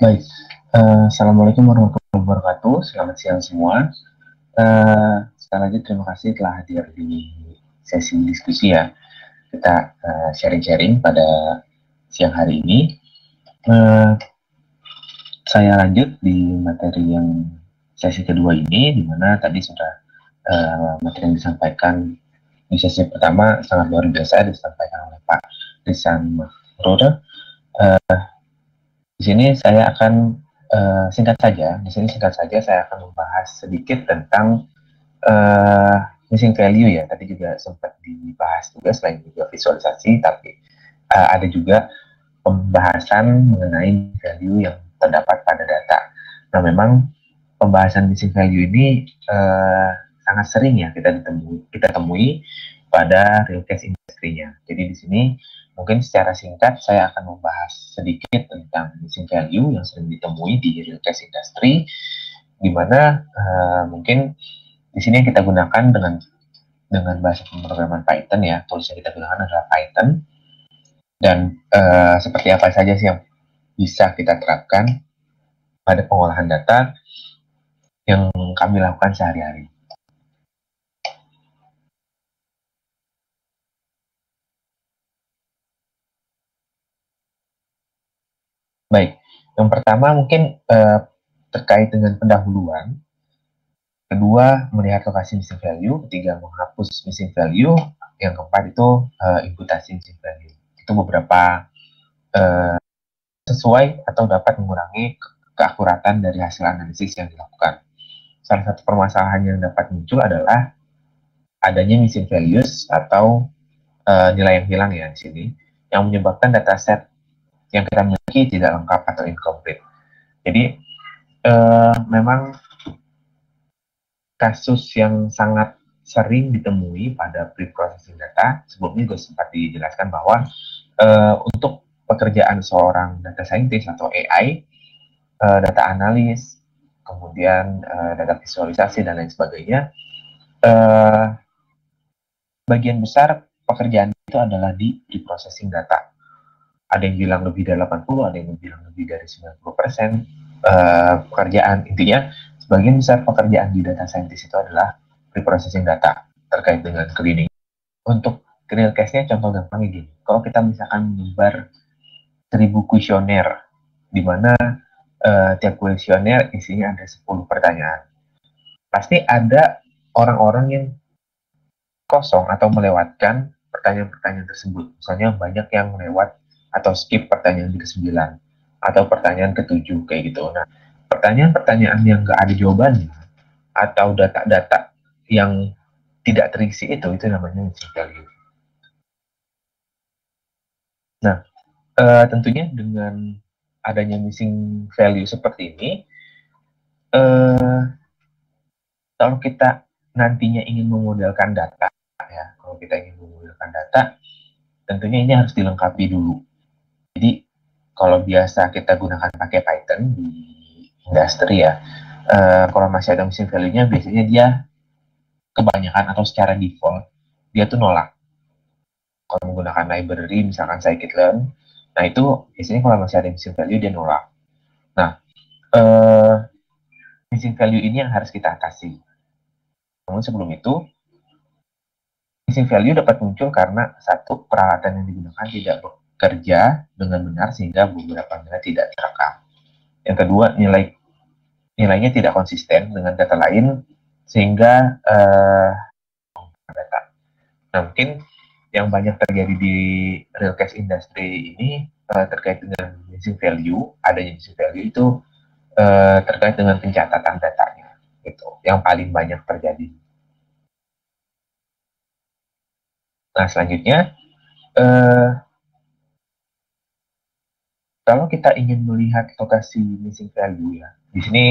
Baik, Assalamualaikum warahmatullahi wabarakatuh. Selamat siang semua. Sekali lagi terima kasih telah hadir di sesi diskusi ya. Kita sharing-sharing pada siang hari ini. Saya lanjut di materi yang sesi kedua ini, di mana tadi sudah materi yang disampaikan di sesi pertama sangat luar biasa disampaikan oleh Pak Rizan Mahrur. Di sini saya akan singkat saja saya akan membahas sedikit tentang missing value ya. Tadi juga sempat dibahas juga selain juga visualisasi, tapi ada juga pembahasan mengenai value yang terdapat pada data. Nah, memang pembahasan missing value ini sangat sering ya kita temui pada real case industry-nya. Jadi di sini mungkin secara singkat saya akan membahas sedikit tentang missing value yang sering ditemui di real case industry, di mana mungkin di sini yang kita gunakan dengan bahasa pemrograman Python ya, tools yang kita gunakan adalah Python. Dan seperti apa saja sih yang bisa kita terapkan pada pengolahan data yang kami lakukan sehari-hari. Baik, yang pertama mungkin terkait dengan pendahuluan, kedua melihat lokasi missing value, ketiga menghapus missing value, yang keempat itu imputasi missing value. Itu beberapa sesuai atau dapat mengurangi keakuratan dari hasil analisis yang dilakukan. Salah satu permasalahan yang dapat muncul adalah adanya missing values atau nilai yang hilang ya di sini, yang menyebabkan dataset yang kita miliki tidak lengkap atau incomplete. Jadi memang kasus yang sangat sering ditemui pada pre-processing data. Sebelumnya juga sempat dijelaskan bahwa untuk pekerjaan seorang data scientist atau AI, data analis, kemudian data visualisasi dan lain sebagainya, bagian besar pekerjaan itu adalah di pre-processing data. Ada yang bilang lebih dari 80, ada yang bilang lebih dari 90% pekerjaan. Intinya, sebagian besar pekerjaan di data scientist itu adalah pre-processing data terkait dengan cleaning. Untuk real case-nya contoh gampangnya gini, kalau kita misalkan menyebar 1000 kuesioner, di mana tiap kuesioner isinya ada 10 pertanyaan. Pasti ada orang-orang yang kosong atau melewatkan pertanyaan-pertanyaan tersebut. Misalnya banyak yang lewat atau skip pertanyaan ke-9 atau pertanyaan ke-7 kayak gitu. Nah, pertanyaan-pertanyaan yang nggak ada jawabannya atau data-data yang tidak terisi itu namanya missing value. Nah, tentunya dengan adanya missing value seperti ini, kalau kita nantinya ingin memodelkan data, ya, kalau kita ingin memodelkan data, tentunya ini harus dilengkapi dulu. Jadi kalau biasa kita gunakan pakai Python di industri ya, kalau masih ada missing value-nya biasanya dia kebanyakan atau secara default dia tuh nolak. Kalau menggunakan library misalkan scikit-learn, nah itu biasanya kalau masih ada missing value dia nolak. Nah, missing value ini yang harus kita atasi. Namun sebelum itu, missing value dapat muncul karena satu, peralatan yang digunakan tidak bekerja dengan benar sehingga beberapa nilai tidak terekam. Yang kedua, nilainya tidak konsisten dengan data lain sehingga data. Nah, mungkin yang banyak terjadi di real case industry ini terkait dengan missing value, adanya missing value itu terkait dengan pencatatan datanya, itu yang paling banyak terjadi. Nah, selanjutnya, kalau kita ingin melihat lokasi missing value ya, di sini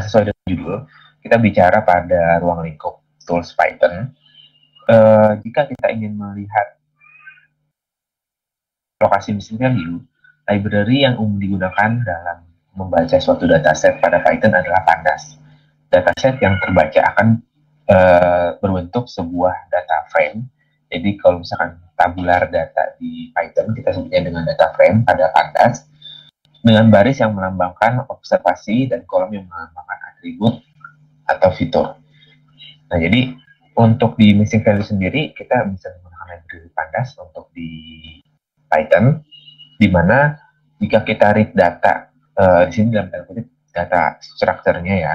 sesuai dengan judul, kita bicara pada ruang lingkup tools Python. Jika kita ingin melihat lokasi missing value, library yang umum digunakan dalam membaca suatu dataset pada Python adalah pandas. Dataset yang terbaca akan berbentuk sebuah data frame. Jadi kalau misalkan tabular data di Python kita sebutnya dengan data frame pada pandas. dengan baris yang melambangkan observasi dan kolom yang melambangkan atribut atau fitur. Nah, jadi untuk di missing value sendiri, kita bisa menggunakan library pandas untuk di Python, di mana jika kita read data, di sini dalam tanda kutip data strukturnya ya,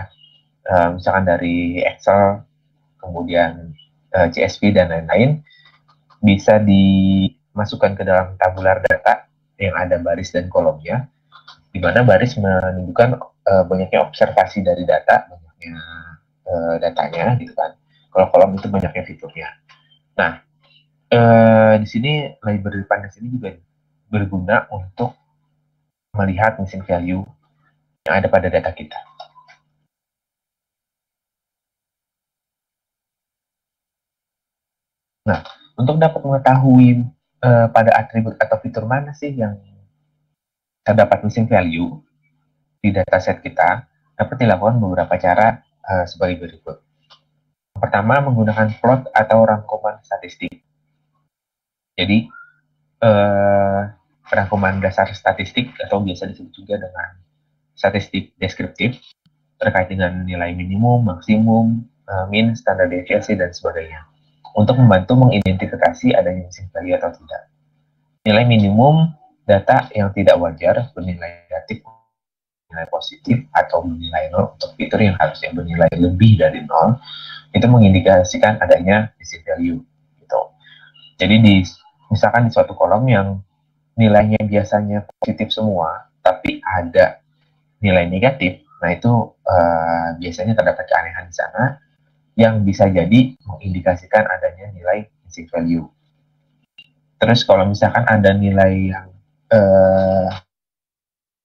misalkan dari Excel, kemudian CSV dan lain-lain, bisa dimasukkan ke dalam tabular data yang ada baris dan kolomnya, di mana baris menunjukkan banyaknya observasi dari data, banyaknya datanya gitu kan. Kalau kolom itu banyaknya fiturnya. Nah, di sini library pandas ini juga berguna untuk melihat missing value yang ada pada data kita. Nah, untuk dapat mengetahui pada atribut atau fitur mana sih yang terdapat missing value di dataset kita, dapat dilakukan beberapa cara sebagai berikut. Yang pertama, menggunakan plot atau rangkuman statistik. Jadi, rangkuman dasar statistik atau biasa disebut juga dengan statistik deskriptif terkait dengan nilai minimum, maksimum, min, standar deviasi, dan sebagainya. Untuk membantu mengidentifikasi adanya missing value atau tidak. Nilai minimum data yang tidak wajar bernilai negatif, nilai positif, atau bernilai 0 untuk fitur yang harusnya bernilai lebih dari 0, itu mengindikasikan adanya missing value. Gitu. Jadi misalkan di suatu kolom yang nilainya biasanya positif semua, tapi ada nilai negatif, nah itu biasanya terdapat keanehan di sana yang bisa jadi mengindikasikan adanya nilai missing value. Terus kalau misalkan ada nilai yang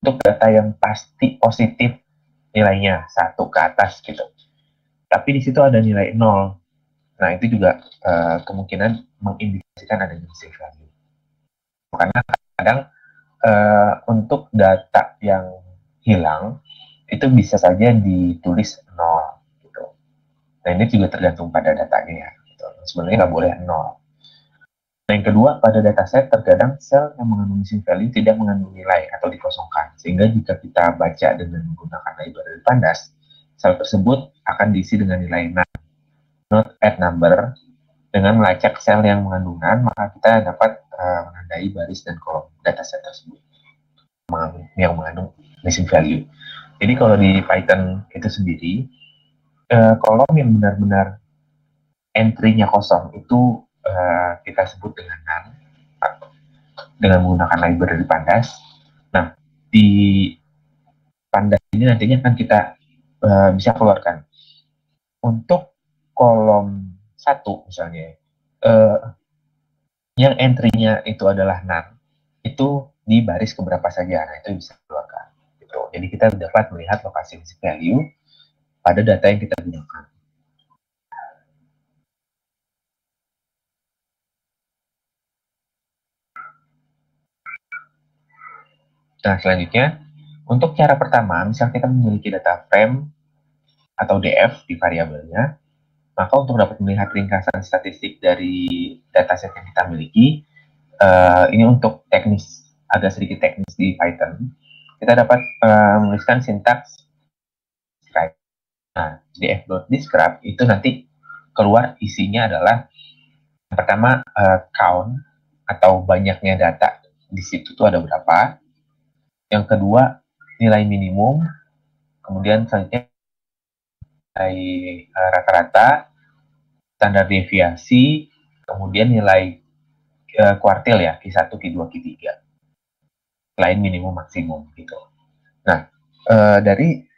untuk data yang pasti positif nilainya 1 ke atas gitu, tapi di situ ada nilai 0, nah itu juga kemungkinan mengindikasikan adanya missing value. Karena kadang untuk data yang hilang itu bisa saja ditulis 0 gitu. Nah ini juga tergantung pada datanya ya. Gitu. Sebenarnya nggak boleh 0. Nah yang kedua, pada dataset terkadang sel yang mengandung missing value tidak mengandung nilai atau dikosongkan. Sehingga jika kita baca dengan menggunakan library pandas, sel tersebut akan diisi dengan nilai none, not add number. Dengan melacak sel yang mengandung none, maka kita dapat menandai baris dan kolom dataset tersebut yang mengandung missing value. Jadi kalau di Python itu sendiri, kolom yang benar-benar entry-nya kosong itu kita sebut dengan none, dengan menggunakan library pandas. Nah, di pandas ini nantinya akan kita bisa keluarkan. Untuk kolom 1 misalnya, yang entry-nya itu adalah none, itu di baris keberapa saja, nah itu bisa keluarkan. Gitu. Jadi kita dapat melihat lokasi missing value pada data yang kita gunakan. Nah, selanjutnya, untuk cara pertama, misal kita memiliki data frame atau DF di variabelnya, maka untuk dapat melihat ringkasan statistik dari dataset yang kita miliki, ini untuk teknis, agak sedikit teknis di Python, kita dapat menuliskan sintaks describe. Nah, df.describe itu nanti keluar isinya adalah yang pertama count atau banyaknya data di situ tuh ada berapa. Yang kedua nilai minimum, kemudian selanjutnya nilai rata-rata, standar deviasi, kemudian nilai kuartil ya, Q1, Q2, Q3. Selain minimum maksimum gitu. Nah, dari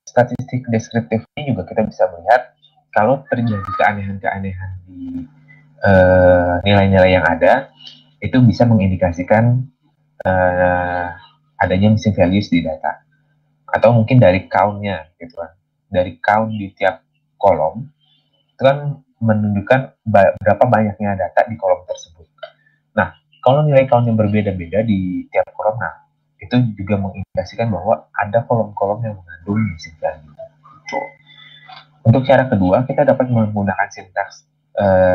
statistik deskriptif ini juga kita bisa melihat kalau terjadi keanehan-keanehan di nilai-nilai yang ada, itu bisa mengindikasikan adanya missing values di data. Atau mungkin dari count-nya gitu kan. Dari count di tiap kolom itu kan menunjukkan berapa banyaknya data di kolom tersebut. Nah, kalau nilai count yang berbeda-beda di tiap kolom, nah itu juga mengindikasikan bahwa ada kolom-kolom yang mengandung missing value. Gitu. Untuk cara kedua, kita dapat menggunakan sintaks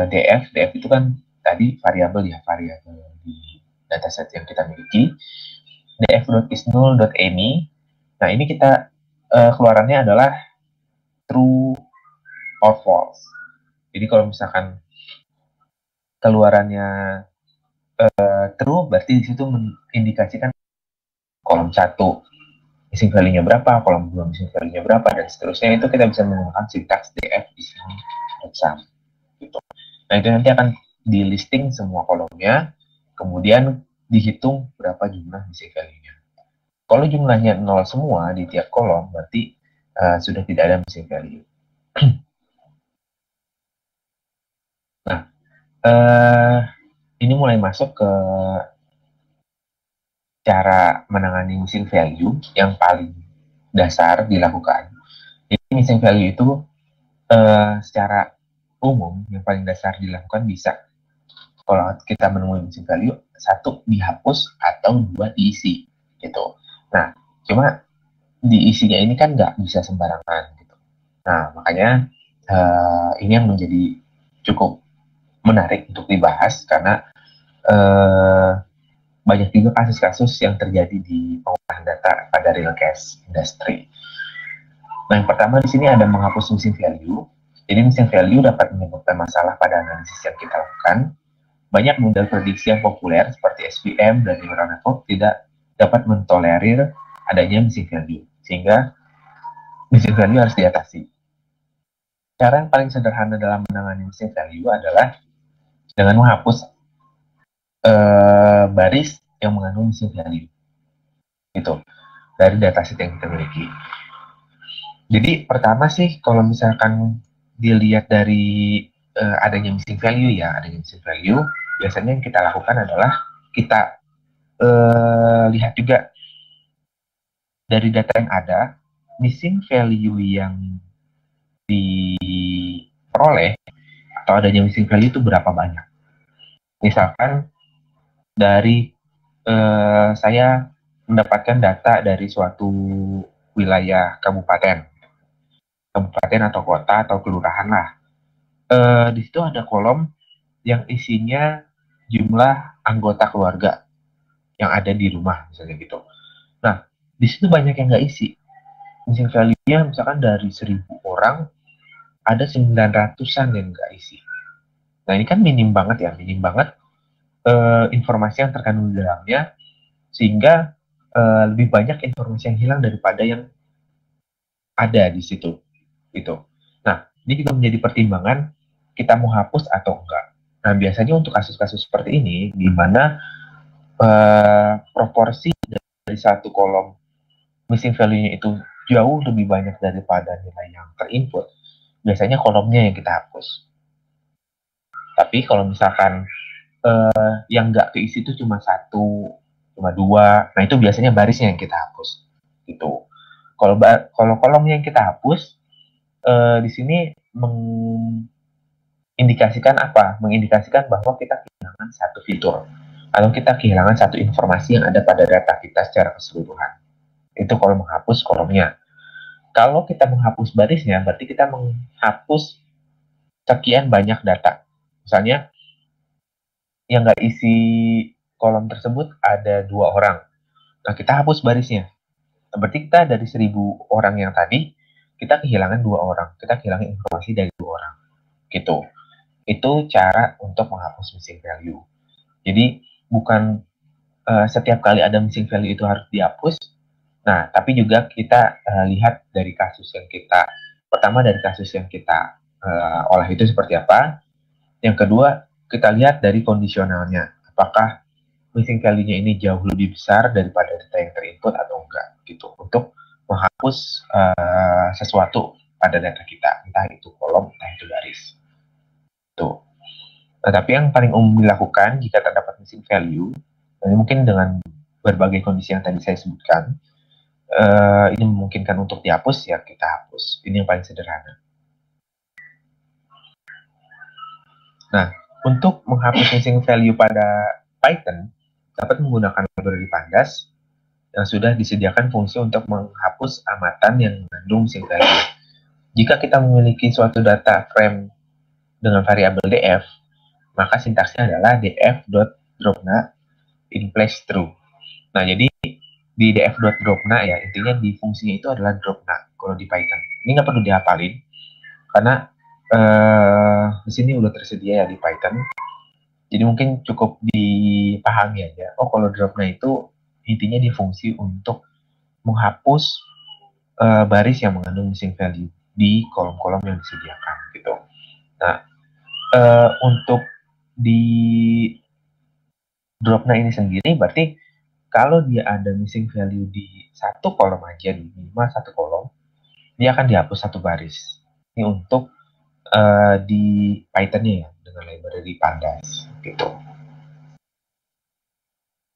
DF. DF itu kan tadi variabel ya, variabel di dataset yang kita miliki. df.isnull.any. Nah, ini kita keluarannya adalah true or false. Jadi kalau misalkan keluarannya true, berarti di situ mengindikasikan kolom 1 missing value-nya berapa, kolom 2 missing value-nya berapa, dan seterusnya. Itu kita bisa menggunakan sintaks df di sini sum. Gitu. Nah, itu nanti akan di listing semua kolomnya, kemudian dihitung berapa jumlah missing value-nya. Kalau jumlahnya 0 semua di tiap kolom, berarti sudah tidak ada missing value. Nah, ini mulai masuk ke cara menangani missing value yang paling dasar dilakukan. Jadi missing value itu secara umum yang paling dasar dilakukan bisa kalau kita menemui missing value, 1 dihapus atau 2 diisi gitu. Nah, cuma diisinya ini kan nggak bisa sembarangan gitu. Nah, makanya ini yang menjadi cukup menarik untuk dibahas karena banyak juga kasus-kasus yang terjadi di pengolahan data pada real case industry. Nah, yang pertama di sini ada menghapus missing value. Jadi missing value dapat menyebabkan masalah pada analisis yang kita lakukan. Banyak model prediksi yang populer seperti SVM dan neural network tidak dapat mentolerir adanya missing value, sehingga missing value harus diatasi. Cara yang paling sederhana dalam menangani missing value adalah dengan menghapus baris yang mengandung missing value gitu dari dataset yang kita miliki. Jadi pertama sih kalau misalkan dilihat dari adanya missing value biasanya yang kita lakukan adalah kita lihat juga dari data yang ada missing value yang diperoleh atau adanya missing value itu berapa banyak. Misalkan dari saya mendapatkan data dari suatu wilayah kabupaten atau kota atau kelurahan lah. Di situ ada kolom yang isinya jumlah anggota keluarga yang ada di rumah misalnya gitu. Nah, di situ banyak yang nggak isi. Missing value-nya misalkan dari 1.000 orang ada 900-an yang nggak isi. Nah, ini kan minim banget informasi yang terkandung di dalamnya, sehingga lebih banyak informasi yang hilang daripada yang ada di situ gitu. Nah, ini juga menjadi pertimbangan kita mau hapus atau enggak. Nah, biasanya untuk kasus-kasus seperti ini di mana proporsi dari satu kolom missing value-nya itu jauh lebih banyak daripada nilai yang terinput, biasanya kolomnya yang kita hapus. Tapi kalau misalkan yang nggak keisi itu cuma 1, cuma 2, nah itu biasanya barisnya yang kita hapus gitu. Kalau kolomnya yang kita hapus, di sini mengindikasikan apa? Mengindikasikan bahwa kita kehilangan satu fitur atau kita kehilangan satu informasi yang ada pada data kita secara keseluruhan. Itu kalau menghapus kolomnya. Kalau kita menghapus barisnya, berarti kita menghapus sekian banyak data. Misalnya, yang nggak isi kolom tersebut ada 2 orang. Nah, kita hapus barisnya. Berarti kita dari 1.000 orang yang tadi, kita kehilangan 2 orang. Kita kehilangan informasi dari 2 orang. Gitu. Itu cara untuk menghapus missing value. Jadi, bukan setiap kali ada missing value itu harus dihapus. Nah, tapi juga kita lihat dari kasus yang kita, pertama dari kasus yang kita olah itu seperti apa. Yang kedua, kita lihat dari kondisionalnya. Apakah missing value-nya ini jauh lebih besar daripada data yang terinput atau enggak gitu untuk menghapus sesuatu pada data kita, entah itu kolom, entah itu baris. Tuh. Nah, tapi yang paling umum dilakukan jika terdapat missing value, ini mungkin dengan berbagai kondisi yang tadi saya sebutkan, ini memungkinkan untuk dihapus, ya kita hapus. Ini yang paling sederhana. Nah, untuk menghapus missing value pada Python, dapat menggunakan library Pandas yang sudah disediakan fungsi untuk menghapus amatan yang mengandung missing value. Jika kita memiliki suatu data frame dengan variabel df, maka sintaksnya adalah df.dropna in place true. Nah, jadi di df.dropna ya, intinya di fungsinya itu adalah dropna kalau di Python. Ini nggak perlu dihafalin karena di sini udah tersedia ya di Python. Jadi mungkin cukup dipahami aja. Oh, kalau dropna itu intinya di fungsi untuk menghapus baris yang mengandung missing value di kolom-kolom yang disediakan gitu. Nah, untuk di dropna ini sendiri berarti kalau dia ada missing value di satu kolom aja, di minimal satu kolom, dia akan dihapus satu baris. Ini untuk di Python-nya ya, dengan library pandas gitu.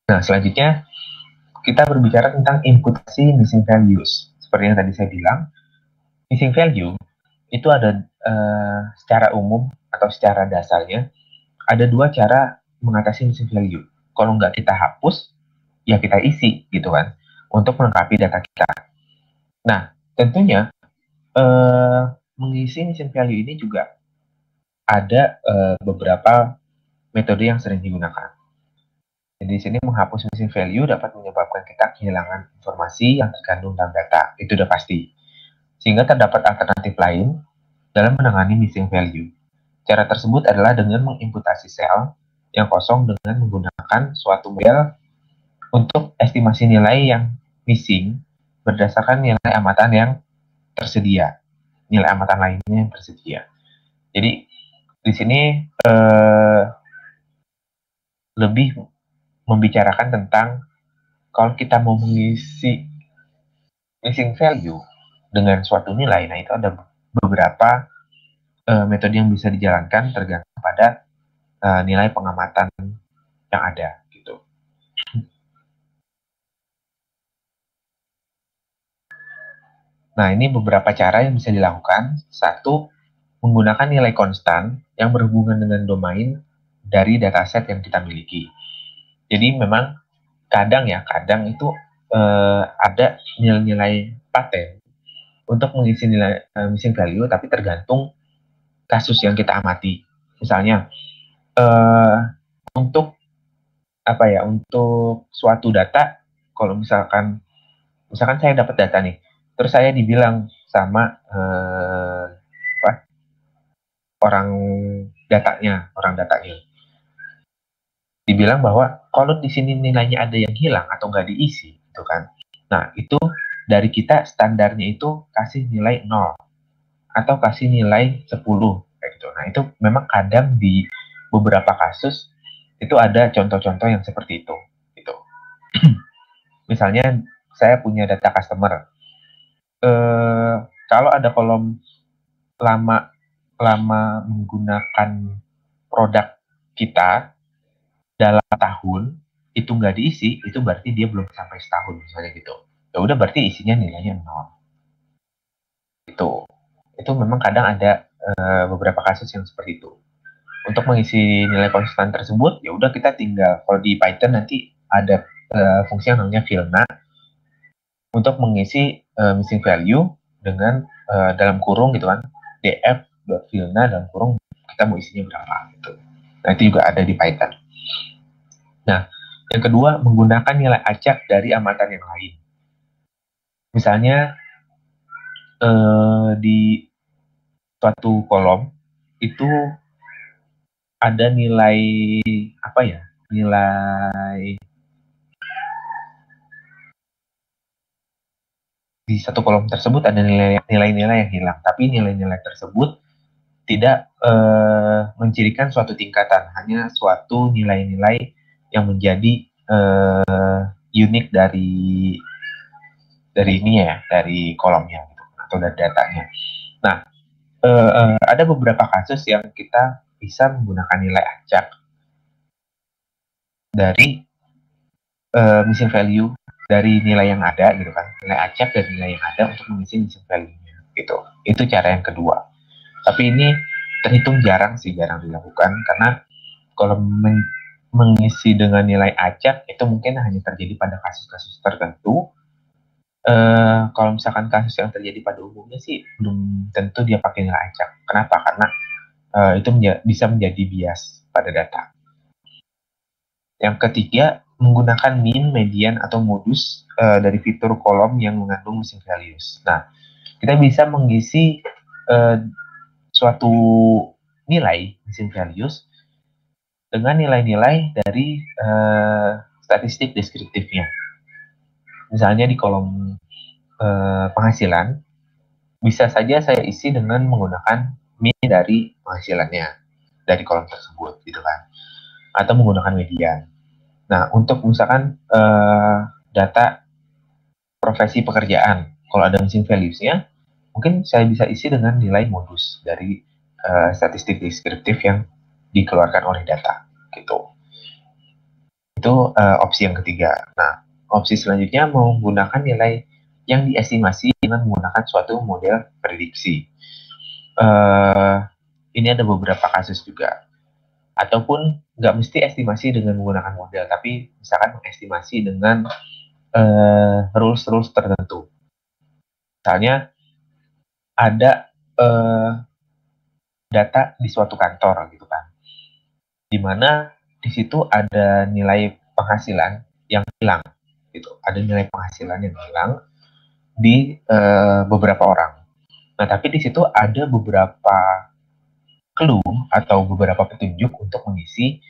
Nah, selanjutnya kita berbicara tentang imputasi missing values. Seperti yang tadi saya bilang, missing value itu ada secara umum atau secara dasarnya ada dua cara mengatasi missing value. Kalau nggak kita hapus, ya kita isi gitu kan, untuk melengkapi data kita. Nah, tentunya mengisi missing value ini juga ada beberapa metode yang sering digunakan. Jadi di sini menghapus missing value dapat menyebabkan kita kehilangan informasi yang terkandung dalam data. Itu udah pasti. Sehingga terdapat alternatif lain dalam menangani missing value. Cara tersebut adalah dengan mengimputasi sel yang kosong dengan menggunakan suatu model untuk estimasi nilai yang missing berdasarkan nilai amatan yang tersedia. Nilai amatan lainnya yang tersedia. Jadi di sini lebih membicarakan tentang kalau kita mau mengisi missing value dengan suatu nilai, nah itu ada beberapa metode yang bisa dijalankan tergantung pada nilai pengamatan yang ada gitu. Nah, ini beberapa cara yang bisa dilakukan. Satu, menggunakan nilai konstan yang berhubungan dengan domain dari dataset yang kita miliki. Jadi memang kadang itu ada nilai-nilai paten untuk mengisi nilai missing value, tapi tergantung kasus yang kita amati. Misalnya untuk untuk suatu data, kalau misalkan saya dapat data nih, terus saya dibilang sama orang datanya, dibilang bahwa kalau di sini nilainya ada yang hilang atau nggak diisi, gitu kan. Nah, itu dari kita standarnya itu kasih nilai 0 atau kasih nilai 10 kayak gitu. Nah, itu memang kadang di beberapa kasus itu ada contoh-contoh yang seperti itu gitu. Misalnya saya punya data customer. Kalau ada kolom lama menggunakan produk kita dalam tahun itu nggak diisi, itu berarti dia belum sampai setahun misalnya gitu. Ya udah berarti isinya nilainya 0. Itu memang kadang ada beberapa kasus yang seperti itu. Untuk mengisi nilai konstan tersebut, ya udah kita tinggal, kalau di Python nanti ada fungsi yang namanya filna untuk mengisi missing value dengan dalam kurung gitu kan, df.filna dalam kurung kita mau isinya berapa gitu. Nah, itu juga ada di Python. Nah, yang kedua, menggunakan nilai acak dari amatan yang lain. Misalnya di suatu kolom itu ada nilai nilai di satu kolom tersebut ada nilai-nilai yang hilang, tapi nilai-nilai tersebut tidak mencirikan suatu tingkatan, hanya suatu nilai-nilai yang menjadi unik dari ini ya, dari kolomnya gitu, atau dari datanya. Nah, ada beberapa kasus yang kita bisa menggunakan nilai acak dari missing value dari nilai yang ada gitu kan, nilai acak dari nilai yang ada untuk mengisi missing value-nya gitu. Itu cara yang kedua. Tapi ini terhitung jarang dilakukan karena kalau mengisi dengan nilai acak itu mungkin hanya terjadi pada kasus-kasus tertentu. Kalau misalkan kasus yang terjadi pada umumnya sih belum tentu dia pakai nilai acak. Kenapa? Karena itu bisa menjadi bias pada data. Yang ketiga, menggunakan mean, median, atau modus dari fitur kolom yang mengandung missing values. Nah, kita bisa mengisi suatu nilai missing values dengan nilai-nilai dari statistik deskriptifnya. Misalnya di kolom penghasilan, bisa saja saya isi dengan menggunakan mean dari penghasilannya, dari kolom tersebut, gitu kan. Atau menggunakan median. Nah, untuk misalkan data profesi pekerjaan, kalau ada missing values-nya, mungkin saya bisa isi dengan nilai modus dari statistik deskriptif yang dikeluarkan oleh data, gitu. Itu opsi yang ketiga. Nah, opsi selanjutnya menggunakan nilai yang diestimasi dengan menggunakan suatu model prediksi. Ini ada beberapa kasus juga. Ataupun nggak mesti estimasi dengan menggunakan model, tapi misalkan mengestimasi dengan rules-rules tertentu. Misalnya ada data di suatu kantor gitu kan, di mana di situ ada nilai penghasilan yang hilang, gitu. Ada nilai penghasilan yang hilang di beberapa orang. Nah, tapi di situ ada beberapa clue atau beberapa petunjuk untuk mengisi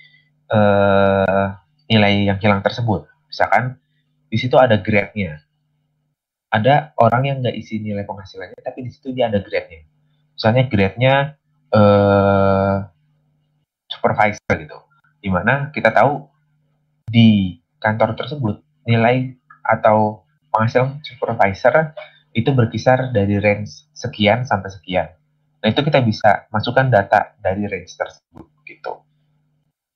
nilai yang hilang tersebut. Misalkan di situ ada grade-nya. Ada orang yang nggak isi nilai penghasilannya, tapi di situ dia ada grade-nya. Misalnya grade-nya supervisor gitu. Dimana kita tahu di kantor tersebut nilai atau penghasilan supervisor itu berkisar dari range sekian sampai sekian. Nah, itu kita bisa masukkan data dari range tersebut gitu.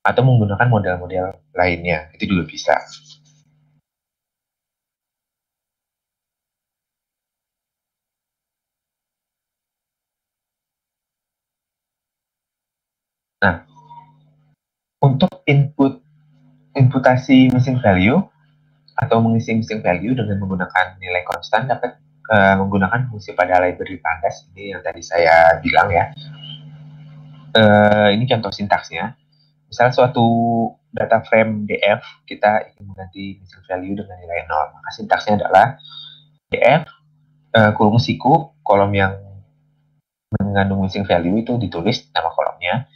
Atau menggunakan model-model lainnya, itu juga bisa. Nah, untuk inputasi missing value atau mengisi missing value dengan menggunakan nilai konstan dapat menggunakan fungsi pada library pandas ini yang tadi saya bilang ya. Ini contoh sintaksnya. Misal suatu data frame df kita ingin mengganti missing value dengan nilai 0, maka sintaksnya adalah df kolom siku, kolom yang mengandung missing value itu ditulis nama kolomnya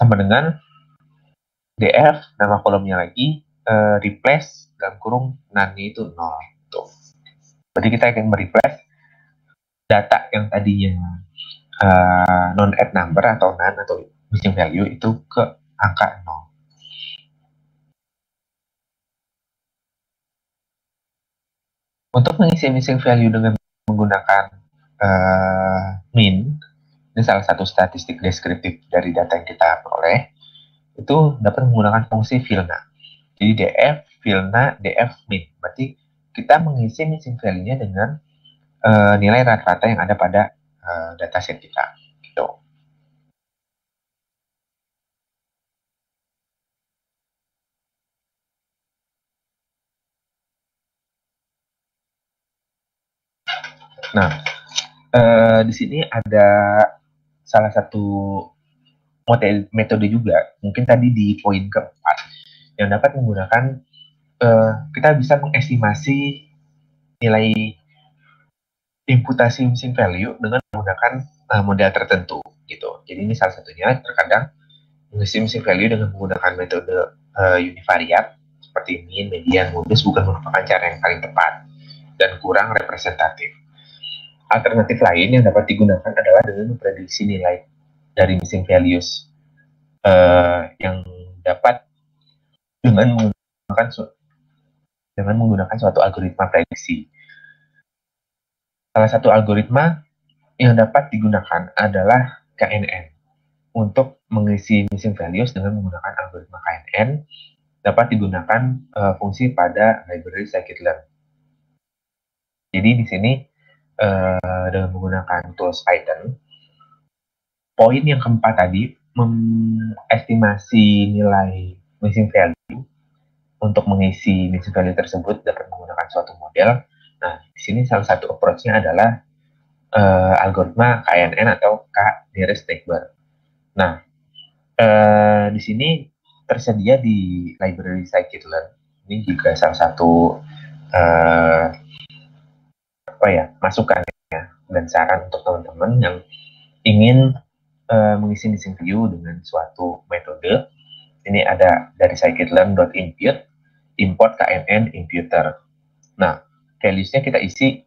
sama dengan df nama kolomnya lagi replace dalam kurung none itu 0 tuh. Jadi kita akan mereplace data yang tadinya non add number atau none atau missing value itu ke angka 0. Untuk mengisi missing value dengan menggunakan mean, ini salah satu statistik deskriptif dari data yang kita peroleh, itu dapat menggunakan fungsi filna. Jadi df, filna, df, min. Berarti kita mengisi missing value-nya dengan nilai rata-rata yang ada pada dataset kita. Gitu. Nah, di sini ada salah satu metode juga, mungkin tadi di poin keempat, yang dapat menggunakan kita bisa mengestimasi nilai imputasi missing value dengan menggunakan model tertentu gitu. Jadi ini salah satunya terkadang mengisi missing value dengan menggunakan metode univariat seperti mean, median, modus bukan merupakan cara yang paling tepat dan kurang representatif. Alternatif lain yang dapat digunakan adalah dengan memprediksi nilai dari missing values yang dapat dengan menggunakan suatu algoritma prediksi. Salah satu algoritma yang dapat digunakan adalah KNN. Untuk mengisi missing values dengan menggunakan algoritma KNN dapat digunakan fungsi pada library scikit-learn. Jadi di sini dengan menggunakan tools Python, poin yang keempat tadi mengestimasi nilai missing value untuk mengisi missing value tersebut dapat menggunakan suatu model. Nah, di sini salah satu approach-nya adalah algoritma KNN atau K nearest neighbor. Nah, di sini tersedia di library scikit-learn ini juga salah satu masukan ya dan saran untuk teman-teman yang ingin mengisi missing value dengan suatu metode. Ini ada dari scikit-learn.impute, import KNN imputer. Nah, values-nya kita isi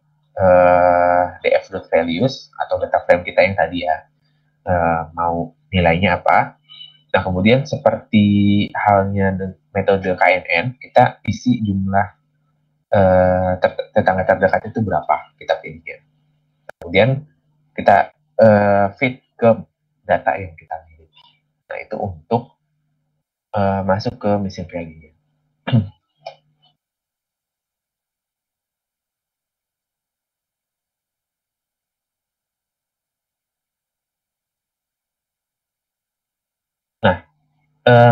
df.values atau data frame kita yang tadi ya, mau nilainya apa. Nah, kemudian seperti halnya metode KNN, kita isi jumlah tetangga terdekat itu berapa, kita pilih. Kemudian kita feed ke data yang kita miliki. Nah, itu untuk masuk ke missing value-nya. Nah,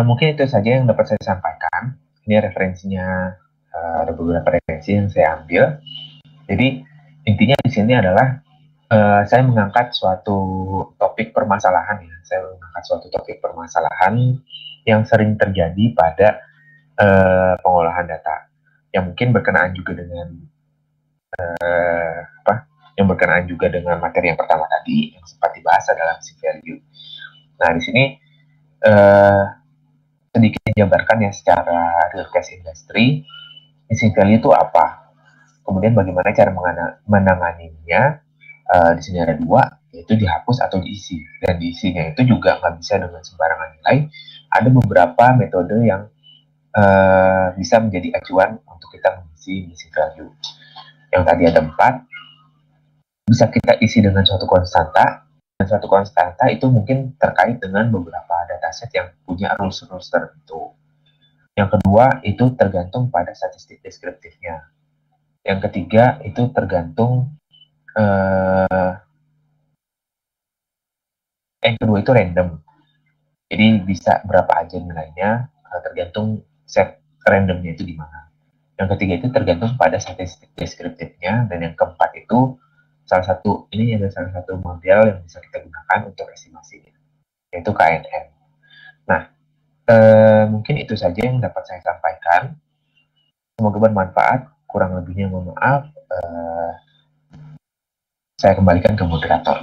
mungkin itu saja yang dapat saya sampaikan. Ini referensinya, ada beberapa referensi yang saya ambil. Jadi, intinya di sini adalah saya mengangkat suatu topik permasalahan ya. Saya mengangkat suatu topik permasalahan yang sering terjadi pada pengolahan data. Yang mungkin berkenaan juga dengan yang berkenaan juga dengan materi yang pertama tadi yang sempat dibahas adalah missing value. Nah, di sini sedikit dijabarkan ya secara real case industry, missing value itu apa, kemudian bagaimana cara menanganinya. Di sini ada dua, yaitu dihapus atau diisi. Dan diisinya itu juga nggak bisa dengan sembarangan nilai. Ada beberapa metode yang bisa menjadi acuan untuk kita mengisi missing value. Yang tadi ada 4, bisa kita isi dengan suatu konstanta. Dan suatu konstanta itu mungkin terkait dengan beberapa dataset yang punya rules-rules tertentu. Yang kedua itu tergantung pada statistik deskriptifnya. Yang ketiga itu tergantung yang kedua itu random. Jadi bisa berapa aja nilainya, tergantung set randomnya itu di mana. Yang ketiga itu tergantung pada statistik deskriptifnya. Dan yang keempat itu salah satu model yang bisa kita gunakan untuk estimasinya, yaitu KNN. Nah, mungkin itu saja yang dapat saya sampaikan. Semoga bermanfaat. Kurang lebihnya mohon maaf. Saya kembalikan ke moderator.